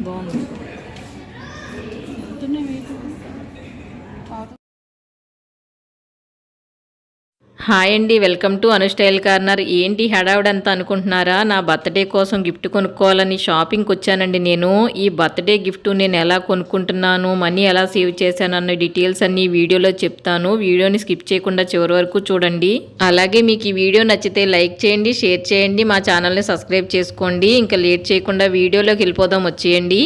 బాగుంది. హాయ్ అండి, welcome to Anu style corner. ఏంటి హడావుడంతా అనుకుంటున్నారా? నా బర్త్డే కోసం గిఫ్ట్ కొనుక్కోవాలని షాపింగ్కి వచ్చానండి. నేను ఈ బర్త్డే గిఫ్ట్ నేను ఎలా కొనుక్కుంటున్నాను, మనీ ఎలా సేవ్ చేశాను అన్న డీటెయిల్స్ అన్ని వీడియోలో చెప్తాను. వీడియోని స్కిప్ చేయకుండా చివరి వరకు చూడండి. అలాగే మీకు ఈ వీడియో నచ్చితే లైక్ చేయండి, షేర్ చేయండి, మా ఛానల్ని సబ్స్క్రైబ్ చేసుకోండి. ఇంకా లేట్ చేయకుండా వీడియోలోకి వెళ్ళిపోదాం, వచ్చేయండి.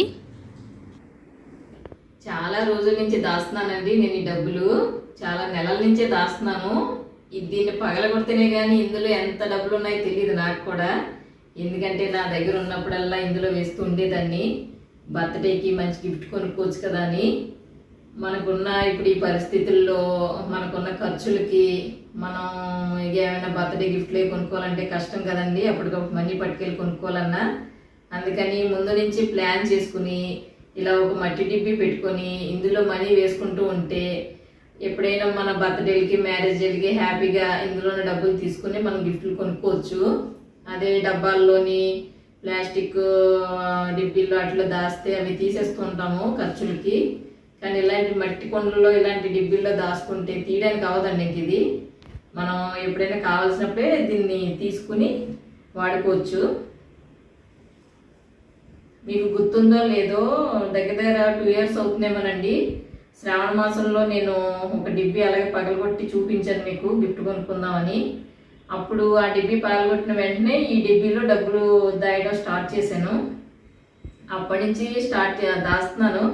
చాలా రోజుల నుంచి దాస్తున్నానండి నేను ఈ డబ్బులు. చాలా నెలల నుంచే దాస్తున్నాను. దీన్ని పగలగొడితేనే కానీ ఇందులో ఎంత డబ్బులు ఉన్నాయో తెలియదు నాకు కూడా. ఎందుకంటే నా దగ్గర ఉన్నప్పుడల్లా ఇందులో వేస్తూ ఉండేదాన్ని. బర్త్డేకి మంచి గిఫ్ట్ కొనుక్కోవచ్చు కదా అని. మనకున్న ఇప్పుడు ఈ పరిస్థితుల్లో మనకున్న ఖర్చులకి మనం ఏమైనా బర్త్డే గిఫ్ట్లే కొనుక్కోవాలంటే కష్టం కదండి, అప్పటికప్పుడు మనీ పట్టుకెళ్ళి కొనుక్కోవాలన్నా. అందుకని ముందు నుంచి ప్లాన్ చేసుకుని ఇలా ఒక మట్టి డిబ్బి పెట్టుకొని ఇందులో మనీ వేసుకుంటూ ఉంటే ఎప్పుడైనా మన బర్త్డేలకి, మ్యారేజ్లకి హ్యాపీగా ఇందులోనే డబ్బులు తీసుకుని మనం గిఫ్ట్లు కొనుక్కోవచ్చు. అదే డబ్బాల్లోని ప్లాస్టిక్ డిబ్బీల్లో అట్లా దాస్తే అవి తీసేస్తూ ఉంటాము ఖర్చులకి. కానీ ఇలాంటి మట్టి కొండల్లో ఇలాంటి డిబ్బీల్లో దాచుకుంటే తీయడానికి అవ్వదండి. ఇంక ఇది మనం ఎప్పుడైనా కావాల్సినప్పుడే దీన్ని తీసుకుని వాడుకోవచ్చు. మీకు గుర్తుందో లేదో, దగ్గర 2 years అవుతుందేమోనండి. శ్రావణ మాసంలో నేను ఒక డిబ్బీ అలాగే పగలగొట్టి చూపించాను మీకు గిఫ్ట్ కొనుక్కుందామని. అప్పుడు ఆ డిబ్బీ పగలగొట్టిన వెంటనే ఈ డిబ్బీలో డబ్బులు దాయడం స్టార్ట్ చేశాను. అప్పటి నుంచి దాస్తున్నాను.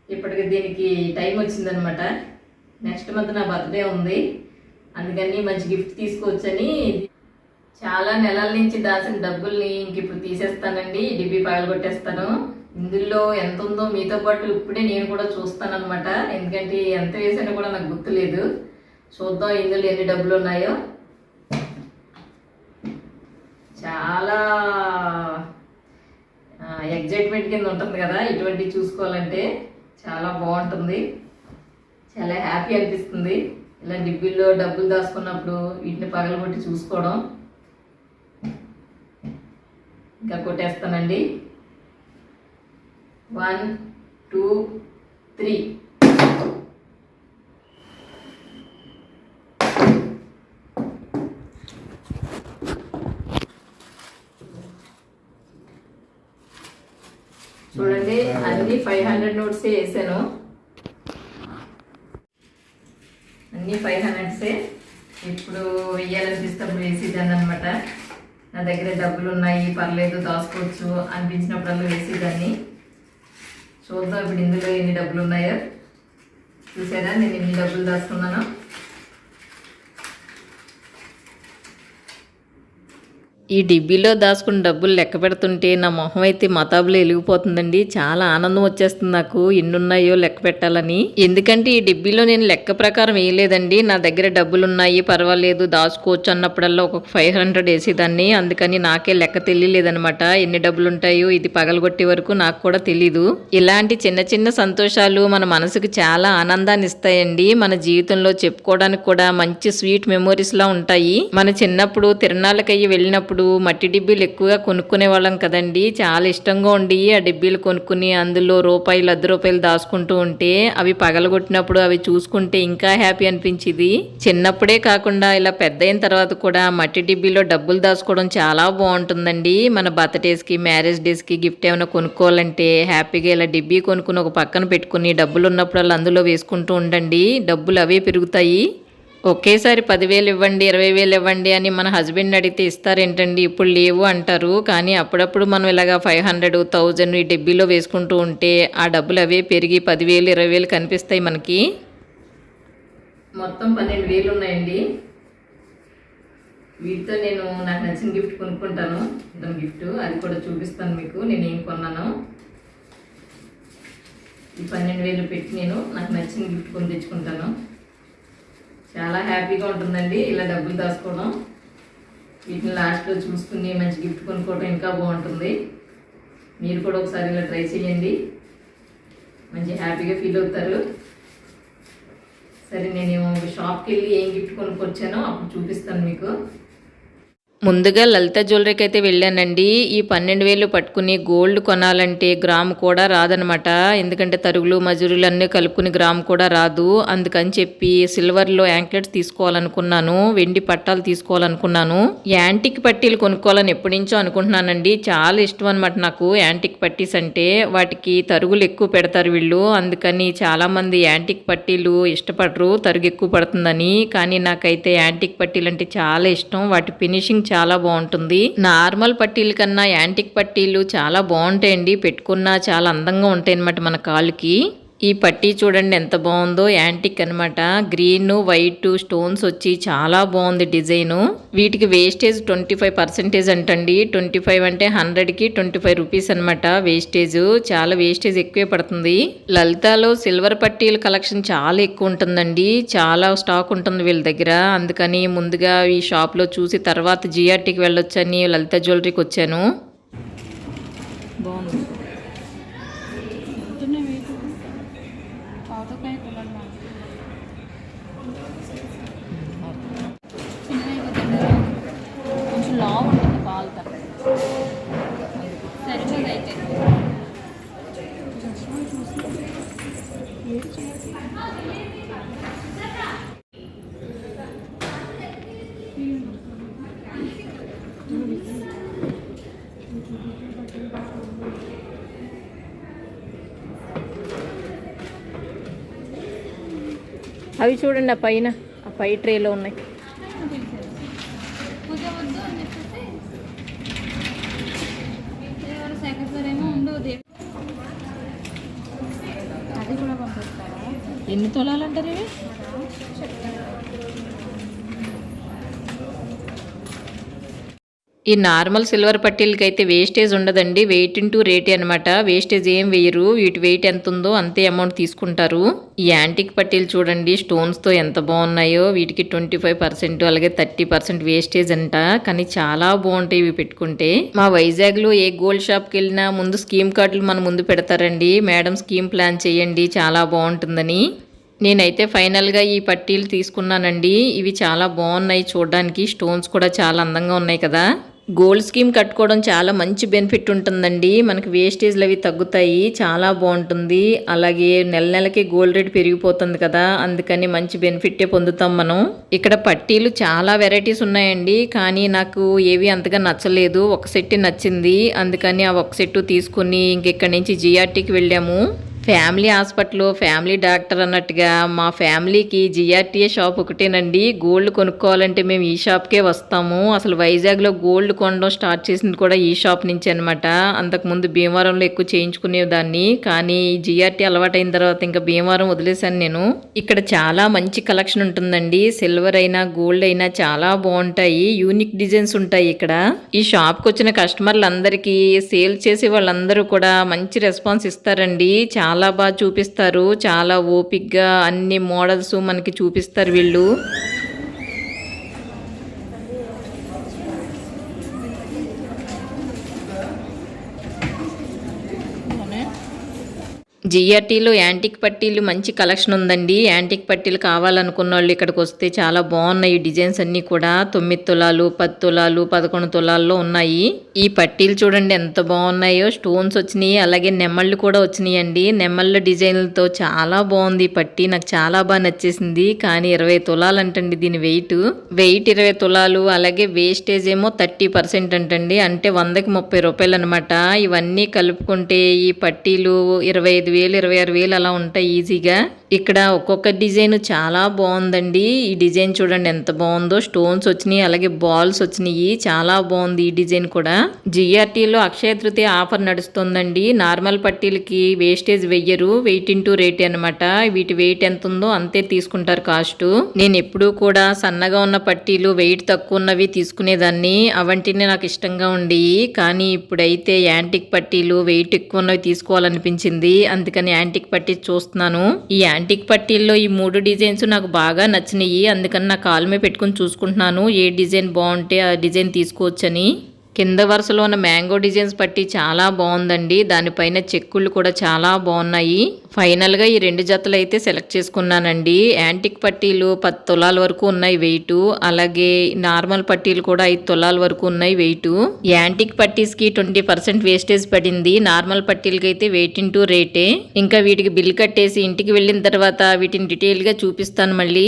ఇప్పటికి దీనికి టైం వచ్చిందనమాట. నెక్స్ట్ మంత్ నా బర్త్డే ఉంది, అందుకని మంచి గిఫ్ట్ తీసుకోవచ్చని చాలా నెలల నుంచి దాచిన డబ్బుల్ని ఇంక ఇప్పుడు తీసేస్తానండి. ఈ డిబ్బీ పగలగొట్టేస్తాను. ఇందులో ఎంత ఉందో మీతో పాటు ఇప్పుడే నేను కూడా చూస్తాను అనమాట. ఎందుకంటే ఎంత వేసానో కూడా నాకు గుర్తులేదు. చూద్దాం ఇందులో ఎన్ని డబ్బులు ఉన్నాయో. చాలా ఎగ్జైట్మెంట్ కింద ఉంటుంది కదా ఇటువంటి చూసుకోవాలంటే. చాలా బాగుంటుంది, చాలా హ్యాపీ అనిపిస్తుంది ఇలా డిబ్బీల్లో డబ్బులు దాచుకున్నప్పుడు వీటిని పగలగొట్టి చూసుకోవడం. ఇంకా కొట్టేస్తానండి. 1 2 3. చూడండి, అన్ని 500 నోట్సే వేసాను. అన్ని 500సే. ఇప్పుడు వెయ్యాలనిపిస్తప్పుడు వేసేదాన్ని అనమాట. నా దగ్గర డబ్బులు ఉన్నాయి, పర్లేదు దాచుకోవచ్చు అనిపించినప్పుడల్లా వేసేదాన్ని. చూద్దాం ఇప్పుడు ఇందులో ఎన్ని డబ్బులు ఉన్నాయో. చూసారా నేను ఎన్ని డబ్బులు దాచుకున్నాను. ఈ డిబ్బీలో దాచుకున్న డబ్బులు లెక్క పెడుతుంటే నా మొహం అయితే మతాబులో వెలిగిపోతుందండి. చాలా ఆనందం వచ్చేస్తుంది నాకు ఎన్ని ఉన్నాయో లెక్క పెట్టాలని. ఎందుకంటే ఈ డిబ్బీలో నేను లెక్క ప్రకారం వేయలేదండి. నా దగ్గర డబ్బులు ఉన్నాయి, పర్వాలేదు దాచుకోవచ్చు అన్నప్పుడల్లా ఒక్కొక్క 500 వేసేదాన్ని. అందుకని నాకే లెక్క తెలియలేదనమాట ఎన్ని డబ్బులు ఉంటాయో. ఇది పగలగొట్టే వరకు నాకు కూడా తెలీదు. ఇలాంటి చిన్న చిన్న సంతోషాలు మన మనసుకు చాలా ఆనందాన్ని ఇస్తాయండి. మన జీవితంలో చెప్పుకోవడానికి కూడా మంచి స్వీట్ మెమోరీస్ లా ఉంటాయి. మన చిన్నప్పుడు తిరణాలకయ్యి వెళ్ళినప్పుడు మట్టి డిబ్బీలు ఎక్కువగా కొనుక్కునే వాళ్ళం కదండి. చాలా ఇష్టంగా ఉండి ఆ డిబ్బీలు కొనుక్కుని అందులో రూపాయలు, 10 రూపాయలు దాచుకుంటూ ఉంటే అవి పగలగొట్టినప్పుడు అవి చూసుకుంటే ఇంకా హ్యాపీ అనిపించింది. చిన్నప్పుడే కాకుండా ఇలా పెద్ద అయిన తర్వాత కూడా మట్టి డిబ్బీలో డబ్బులు దాచుకోవడం చాలా బాగుంటుందండి. మన బర్త్డేస్కి, మ్యారేజ్ డేస్కి గిఫ్ట్ ఏమైనా కొనుక్కోవాలంటే హ్యాపీగా ఇలా డిబ్బీ కొనుక్కుని ఒక పక్కన పెట్టుకుని డబ్బులు ఉన్నప్పుడు అందులో వేసుకుంటూ ఉండండి. డబ్బులు అవే పెరుగుతాయి. ఒకేసారి 10,000 ఇవ్వండి, 20,000 ఇవ్వండి అని మన హస్బెండ్ అడిగితే ఇస్తారేంటండి, ఇప్పుడు లేవు అంటారు. కానీ అప్పుడప్పుడు మనం ఇలాగా 500, 1000 ఈ డిబ్బీలో వేసుకుంటూ ఉంటే ఆ డబ్బులు అవే పెరిగి 10,000, 20,000 కనిపిస్తాయి మనకి. మొత్తం 12,000 ఉన్నాయండి. వీటితో నేను నాకు నచ్చిన గిఫ్ట్ కొనుక్కుంటాను. గిఫ్ట్ అది కూడా చూపిస్తాను మీకు నేను ఏం కొన్నాను. ఈ 12,000 పెట్టి నేను నాకు నచ్చిన గిఫ్ట్ కొని తెచ్చుకుంటాను. చాలా హ్యాపీగా ఉంటుందండి ఇలా డబ్బులు దాచుకోవడం. వీటిని లాస్ట్లో చూసుకుని మంచి గిఫ్ట్ కొనుక్కోవడం ఇంకా బాగుంటుంది. మీరు కూడా ఒకసారి ఇలా ట్రై చేయండి. మంచి హ్యాపీగా ఫీల్ అవుతారు. సరే నేను షాప్కి వెళ్ళి ఏం గిఫ్ట్ కొనుక్కొచ్చానో అప్పుడు చూపిస్తాను మీకు. ముందుగా లలిత జ్యువెలరీకి అయితే వెళ్ళానండి. ఈ 12,000 పట్టుకుని గోల్డ్ కొనాలంటే గ్రాము కూడా రాదనమాట. ఎందుకంటే తరుగులు మజూరీలు అన్నీ కలుపుకుని గ్రాము కూడా రాదు. అందుకని చెప్పి సిల్వర్లో యాంక్లెట్స్ తీసుకోవాలనుకున్నాను, వెండి పట్టాలు తీసుకోవాలనుకున్నాను. యాంటిక్ పట్టీలు కొనుక్కోవాలని ఎప్పటి నుంచో అనుకుంటున్నానండి. చాలా ఇష్టం అనమాట నాకు యాంటిక్ పట్టీస్ అంటే. వాటికి తరుగులు ఎక్కువ పెడతారు వీళ్ళు, అందుకని చాలామంది యాంటిక్ పట్టీలు ఇష్టపడరు, తరుగు ఎక్కువ పడుతుందని. కానీ నాకైతే యాంటిక్ పట్టీలు అంటే చాలా ఇష్టం. వాటి ఫినిషింగ్ చాలా బాగుంటుంది. నార్మల్ పట్టీల కన్నా యాంటిక్ పట్టీలు చాలా బాగుంటాయండి. పెట్టుకున్నా చాలా అందంగా ఉంటాయి అన్నమాట మన కాళ్ళకి. ఈ పట్టీ చూడండి ఎంత బాగుందో, యాంటిక్ అనమాట. గ్రీన్ వైట్ స్టోన్స్ వచ్చి చాలా బాగుంది డిజైను. వీటికి వేస్టేజ్ 25% అంటండి. 25 అంటే 100కి 25 రూపీస్ అనమాట వేస్టేజ్. చాలా వేస్టేజ్ ఎక్కువే పడుతుంది. లలితాలో సిల్వర్ పట్టీల కలెక్షన్ చాలా ఎక్కువ ఉంటుందండి. చాలా స్టాక్ ఉంటుంది వీళ్ళ దగ్గర. అందుకని ముందుగా ఈ షాప్లో చూసి తర్వాత జిఆర్టీకి వెళ్ళొచ్చని లలిత జ్యువెలరీకి వచ్చాను. బాగుంది. కొంచెం లావు ఉంటుంది పాలు సరిపోదు అయితే. అవి చూడండి ఆ పైన, ఆ పై ట్రేలో ఉన్నాయి. ఎన్ని తొలాలంటారు ఇవి? ఈ నార్మల్ సిల్వర్ పట్టీలకి అయితే వేస్టేజ్ ఉండదండి. వెయిట్ ఇంటూ రేట్ అనమాట. వేస్టేజ్ ఏం వేయరు. వీటి వెయిట్ ఎంత ఉందో అంతే అమౌంట్ తీసుకుంటారు. ఈ యాంటిక్ పట్టీలు చూడండి స్టోన్స్తో ఎంత బాగున్నాయో. వీటికి 25% అలాగే 30% వేస్టేజ్ అంట. కానీ చాలా బాగుంటాయి ఇవి పెట్టుకుంటే. మా వైజాగ్లో ఏ గోల్డ్ షాప్కి వెళ్ళినా ముందు స్కీమ్ కార్డులు మన ముందు పెడతారండి. మేడం స్కీమ్ ప్లాన్ చేయండి చాలా బాగుంటుందని. నేనైతే ఫైనల్గా ఈ పట్టీలు తీసుకున్నానండి. ఇవి చాలా బాగున్నాయి చూడడానికి. స్టోన్స్ కూడా చాలా అందంగా ఉన్నాయి కదా. గోల్డ్ స్కీమ్ కట్టుకోవడం చాలా మంచి బెనిఫిట్ ఉంటుందండి. మనకి వేస్టేజ్లు అవి తగ్గుతాయి, చాలా బాగుంటుంది. అలాగే నెల నెలకి గోల్డ్ రేట్ పెరిగిపోతుంది కదా, అందుకని మంచి బెనిఫిట్టే పొందుతాం మనం. ఇక్కడ పట్టీలు చాలా వెరైటీస్ ఉన్నాయండి, కానీ నాకు ఏవి అంతగా నచ్చలేదు. ఒక సెట్ నచ్చింది, అందుకని ఆ ఒక సెట్ తీసుకుని ఇంకెక్కడి నుంచి జిఆర్టీకి వెళ్ళాము. ఫ్యామిలీ హాస్పిటల్, ఫ్యామిలీ డాక్టర్ అన్నట్టుగా మా ఫ్యామిలీకి జిఆర్టీఏ షాప్ ఒకటేనండి. గోల్డ్ కొనుక్కోవాలంటే మేము ఈ షాప్కే వస్తాము. అసలు వైజాగ్లో గోల్డ్ కొనడం స్టార్ట్ చేసింది కూడా ఈ షాప్ నుంచి అనమాట. అంతకుముందు భీమవరంలో ఎక్కువ చేయించుకునేదాన్ని, కానీ జిఆర్టీ అలవాటైన తర్వాత ఇంకా భీమవరం వదిలేశాను నేను. ఇక్కడ చాలా మంచి కలెక్షన్ ఉంటుందండి. సిల్వర్ అయినా గోల్డ్ అయినా చాలా బాగుంటాయి. యూనిక్ డిజైన్స్ ఉంటాయి ఇక్కడ. ఈ షాప్కి వచ్చిన కస్టమర్లందరికీ సేల్ చేసే వాళ్ళందరూ కూడా మంచి రెస్పాన్స్ ఇస్తారండి. చాలా బాగా చూపిస్తారు, చాలా ఓపిక్గా అన్ని మోడల్స్ మనకి చూపిస్తారు వీళ్ళు. జిఆర్టీలో యాంటిక్ పట్టీలు మంచి కలెక్షన్ ఉందండి. యాంటిక్ పట్టీలు కావాలనుకున్న వాళ్ళు ఇక్కడికి వస్తే చాలా బాగున్నాయి. డిజైన్స్ అన్నీ కూడా 9 తులాలు, 10 తులాలు, 11 తులాల్లో ఉన్నాయి. ఈ పట్టీలు చూడండి ఎంత బాగున్నాయో. స్టోన్స్ వచ్చినాయి, అలాగే నెమళ్ళు కూడా వచ్చినాయండి. నెమళ్ళ డిజైన్లతో చాలా బాగుంది ఈ పట్టీ. నాకు చాలా బాగా నచ్చేసింది. కానీ 20 తులాలు అంటండి దీని వెయిట్ 20 తులాలు. అలాగే వేస్టేజ్ ఏమో 30% అంటండి, అంటే 100కి 30 రూపాయలు అనమాట. ఇవన్నీ కలుపుకుంటే ఈ పట్టీలు 25,000, 26,000 అలా ఉంటాయి ఈజీగా. ఇక్కడ ఒక్కొక్క డిజైన్ చాలా బాగుందండి. ఈ డిజైన్ చూడండి ఎంత బాగుందో. స్టోన్స్ వచ్చినాయి, అలాగే బాల్స్ వచ్చినాయి. చాలా బాగుంది ఈ డిజైన్ కూడా. జిఆర్టీలో అక్షయ తృతీయ ఆఫర్ నడుస్తుందండి. నార్మల్ పట్టీలకి వేస్టేజ్ వెయ్యరు, వెయిట్ ఇంటూ రేట్ అనమాట. వీటి వెయిట్ ఎంత ఉందో అంతే తీసుకుంటారు కాస్ట్. నేను ఎప్పుడూ కూడా సన్నగా ఉన్న పట్టీలు వెయిట్ తక్కువ ఉన్నవి తీసుకునేదాన్ని. అవంటినే నాకు ఇష్టంగా ఉండేవి. కానీ ఇప్పుడైతే యాంటిక్ పట్టీలు వెయిట్ ఎక్కువ ఉన్నవి తీసుకోవాలనిపించింది, అందుకని యాంటిక్ పట్టీ చూస్తున్నాను. ఈ యాంటిక్ పట్టీల్లో ఈ 3 డిజైన్స్ నాకు బాగా నచ్చినాయి, అందుకని నా కాలు మీద పెట్టుకుని చూసుకుంటున్నాను ఏ డిజైన్ బాగుంటే ఆ డిజైన్ తీసుకోవచ్చని. కింద వరుసలో ఉన్న మ్యాంగో డిజైన్స్ పట్టి చాలా బాగుందండి. దానిపైన చెక్కులు కూడా చాలా బాగున్నాయి. ఫైనల్గా ఈ 2 జతలు అయితే సెలెక్ట్ చేసుకున్నానండి. యాంటిక్ పట్టీలు 10 తులాల వరకు ఉన్నాయి వెయిట్. అలాగే నార్మల్ పట్టీలు కూడా 5 తులాల వరకు ఉన్నాయి వెయిట్. యాంటిక్ పట్టీస్కి 20% వేస్టేజ్ పడింది. నార్మల్ పట్టీలకి అయితే వెయిట్ ఇంటూ రేటే. ఇంకా వీటికి బిల్ కట్టేసి ఇంటికి వెళ్ళిన తర్వాత వీటిని డీటెయిల్గా చూపిస్తాను మళ్ళీ.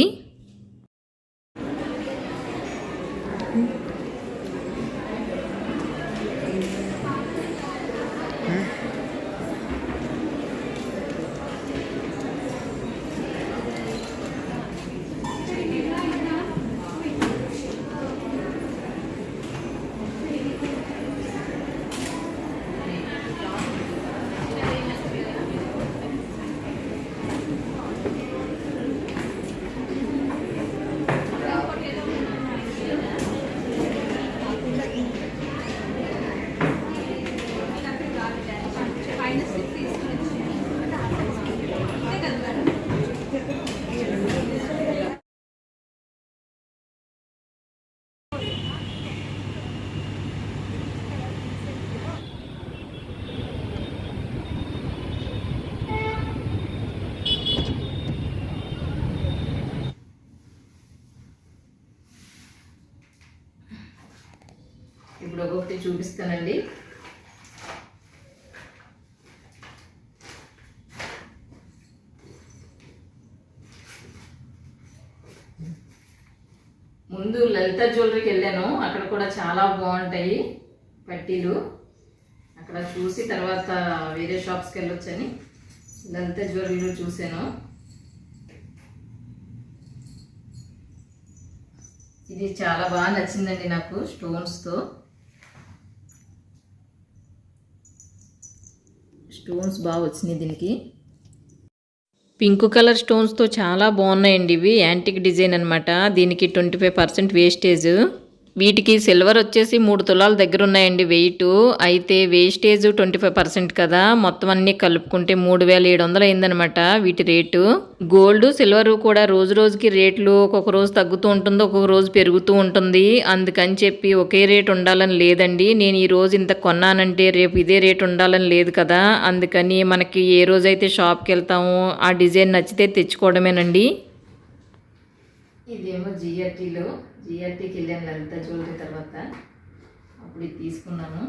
ఇప్పుడు ఒక్కొక్కటి చూపిస్తానండి. ముందు లలిత జ్యువెలరీకి వెళ్ళాను. అక్కడ కూడా చాలా బాగుంటాయి పట్టీలు. అక్కడ చూసి తర్వాత వేరే షాప్స్కి వెళ్ళొచ్చని లలిత జ్యువెలరీలో చూశాను. ఇది చాలా బాగా నచ్చిందండి నాకు, స్టోన్స్తో. స్టోన్స్ బాగా వచ్చినాయి దీనికి. పింక్ కలర్ స్టోన్స్తో చాలా బాగున్నాయండి ఇవి. యాంటిక్ డిజైన్ అనమాట. దీనికి 25% వేస్టేజ్. వీటికి సిల్వర్ వచ్చేసి 3 తులాల దగ్గర ఉన్నాయండి వెయిట్. అయితే వేస్టేజ్ 25% కదా, మొత్తం అన్నీ కలుపుకుంటే 3700 అయిందనమాట వీటి రేటు. గోల్డ్ సిల్వర్ కూడా రోజు రోజుకి రేట్లు ఒక్కొక్క రోజు తగ్గుతూ ఉంటుంది, ఒక్కొక్క రోజు పెరుగుతూ ఉంటుంది. అందుకని చెప్పి ఒకే రేట్ ఉండాలని లేదండి. నేను ఈ రోజు ఇంత కొన్నానంటే రేపు ఇదే రేట్ ఉండాలని లేదు కదా. అందుకని మనకి ఏ రోజైతే షాప్కి వెళ్తామో ఆ డిజైన్ నచ్చితే తెచ్చుకోవడమేనండి. ఇదేమో జిఆర్టీకి వెళ్ళాను లలిత జ్యువెలరీ తర్వాత. అప్పుడు ఇది తీసుకున్నాను.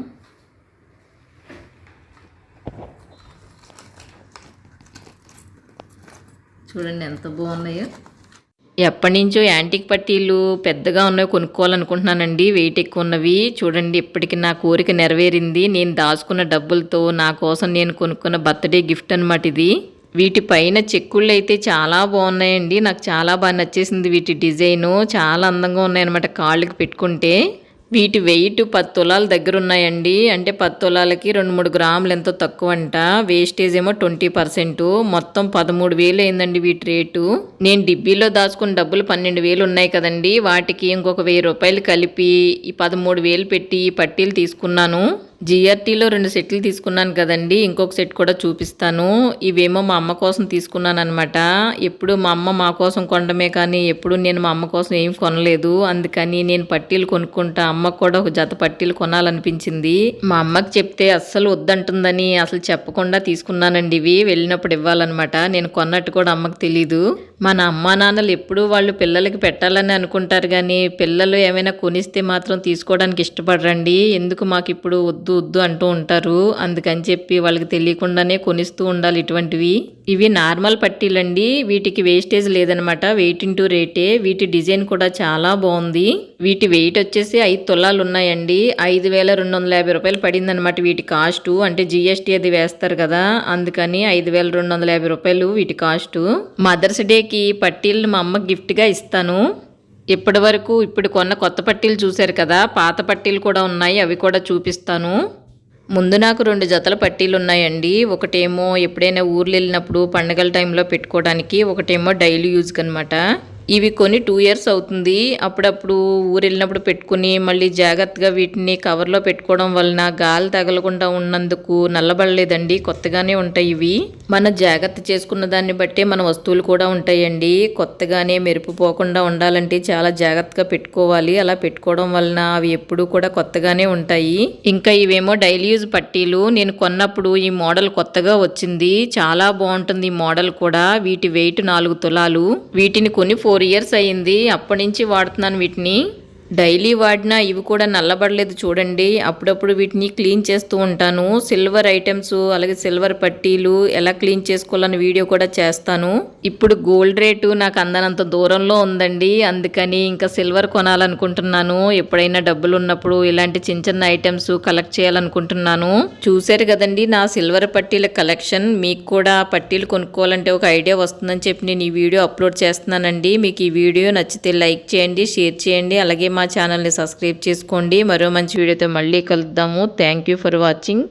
చూడండి ఎంత బాగున్నాయో. ఎప్పటి నుంచో యాంటిక్ పట్టీలు పెద్దగా ఉన్నవి కొనుక్కోవాలనుకుంటున్నానండి, వెయిట్ ఎక్కువ ఉన్నవి. చూడండి ఇప్పటికి నా కోరిక నెరవేరింది. నేను దాచుకున్న డబ్బులతో నా కోసం నేను కొనుక్కున్న బర్త్డే గిఫ్ట్ అనమాట ఇది. వీటి పైన చెక్కుళ్ళు అయితే చాలా బాగున్నాయండి. నాకు చాలా బాగా నచ్చేసింది వీటి డిజైను. చాలా అందంగా ఉన్నాయన్నమాట కాళ్ళకి పెట్టుకుంటే. వీటి వెయిట్ 10 తులాల దగ్గర ఉన్నాయండి. అంటే 10 తులాలకి 2-3 గ్రాములు ఎంతో తక్కువ అంట. వేస్టేజ్ ఏమో 20%. మొత్తం 13,000 అయిందండి వీటి రేటు. నేను డిబ్బీలో దాచుకున్న డబ్బులు 12,000 ఉన్నాయి కదండి, వాటికి ఇంకొక 1000 రూపాయలు కలిపి ఈ 13,000 పెట్టి ఈ పట్టీలు తీసుకున్నాను. జిఆర్టీలో 2 సెట్లు తీసుకున్నాను కదండి, ఇంకొక సెట్ కూడా చూపిస్తాను. ఇవేమో మా అమ్మ కోసం తీసుకున్నాను అనమాట. ఎప్పుడు మా అమ్మ మా కోసం కొనడమే కానీ ఎప్పుడు నేను మా అమ్మ కోసం ఏం కొనలేదు. అందుకని నేను పట్టీలు కొనుక్కుంటా. అమ్మకు కూడా ఒక జత పట్టీలు కొనాలనిపించింది. మా అమ్మకి చెప్తే అస్సలు వద్దంటుందని అసలు చెప్పకుండా తీసుకున్నానండి. ఇవి వెళ్ళినప్పుడు ఇవ్వాలన్నమాట. నేను కొన్నట్టు కూడా అమ్మకి తెలీదు. మన అమ్మా నాన్నలు ఎప్పుడూ వాళ్ళు పిల్లలకి పెట్టాలని అనుకుంటారు కానీ పిల్లలు ఏమైనా కొనిస్తే మాత్రం తీసుకోవడానికి ఇష్టపడరండి. ఎందుకు మాకు ఇప్పుడు వద్దు వద్దు అంటూ ఉంటారు. అందుకని చెప్పి వాళ్ళకి తెలియకుండానే కొనిస్తూ ఉండాలి ఇటువంటివి. ఇవి నార్మల్ పట్టీలండి. వీటికి వేస్టేజ్ లేదనమాట, వెయిట్ ఇంటూ రేటే. వీటి డిజైన్ కూడా చాలా బాగుంది. వీటి వెయిట్ వచ్చేసి 5 తులాలు ఉన్నాయండి. 5,250 రూపాయలు పడింది అనమాట వీటి కాస్ట్. అంటే జిఎస్టీ అది వేస్తారు కదా, అందుకని 5,250 రూపాయలు వీటి కాస్ట్. మదర్స్ డేకి పట్టీలను మా అమ్మకి గిఫ్ట్గా ఇస్తాను. ఇప్పటి వరకు ఇప్పుడు కొన్న కొత్త పట్టీలు చూశారు కదా, పాత పట్టీలు కూడా ఉన్నాయి, అవి కూడా చూపిస్తాను. ముందు నాకు 2 జతల పట్టీలు ఉన్నాయండి. ఒకటేమో ఎప్పుడైనా ఊర్లు వెళ్ళినప్పుడు పండగల టైంలో పెట్టుకోవడానికి, ఒకటేమో డైలీ యూజ్కి అనమాట. ఇవి కొని 2 ఇయర్స్ అవుతుంది. అప్పుడప్పుడు ఊరు వెళ్ళినప్పుడు పెట్టుకుని మళ్ళీ జాగ్రత్తగా వీటిని కవర్లో పెట్టుకోవడం వలన గాలి తగలకుండా ఉన్నందుకు నల్లబడలేదండి. కొత్తగానే ఉంటాయి ఇవి. మన జాగ్రత్త చేసుకున్న దాన్ని బట్టే మన వస్తువులు కూడా ఉంటాయండి. కొత్తగానే మెరుపు పోకుండా ఉండాలంటే చాలా జాగ్రత్తగా పెట్టుకోవాలి. అలా పెట్టుకోవడం వలన అవి ఎప్పుడూ కూడా కొత్తగానే ఉంటాయి. ఇంకా ఇవేమో డైలీ యూజ్ పట్టీలు. నేను కొన్నప్పుడు ఈ మోడల్ కొత్తగా వచ్చింది. చాలా బాగుంటుంది ఈ మోడల్ కూడా. వీటి వెయిట్ 4 తులాలు. వీటిని కొని 4 ఇయర్స్ అయ్యింది. అప్పటి నుంచి వాడుతున్నాను వీటిని. డైలీ వాడినా ఇవి కూడా నల్లబడలేదు చూడండి. అప్పుడప్పుడు వీటిని క్లీన్ చేస్తూ ఉంటాను. సిల్వర్ ఐటమ్స్ అలాగే సిల్వర్ పట్టీలు ఎలా క్లీన్ చేసుకోవాలని వీడియో కూడా చేస్తాను. ఇప్పుడు గోల్డ్ రేటు నాకు అందనంత దూరంలో ఉందండి. అందుకని ఇంకా సిల్వర్ కొనాలనుకుంటున్నాను. ఎప్పుడైనా డబ్బులు ఉన్నప్పుడు ఇలాంటి చిన్న చిన్న ఐటమ్స్ కలెక్ట్ చేయాలనుకుంటున్నాను. చూశారు కదండి నా సిల్వర్ పట్టీల కలెక్షన్. మీకు కూడా పట్టీలు కొనుక్కోవాలంటే ఒక ఐడియా వస్తుందని చెప్పి నేను ఈ వీడియో అప్లోడ్ చేస్తున్నానండి. మీకు ఈ వీడియో నచ్చితే లైక్ చేయండి, షేర్ చేయండి, అలాగే మా ఛానల్ని సబ్స్క్రైబ్ చేసుకోండి. మరో మంచి వీడియోతో మళ్ళీ కలుద్దాము. Thank you for watching.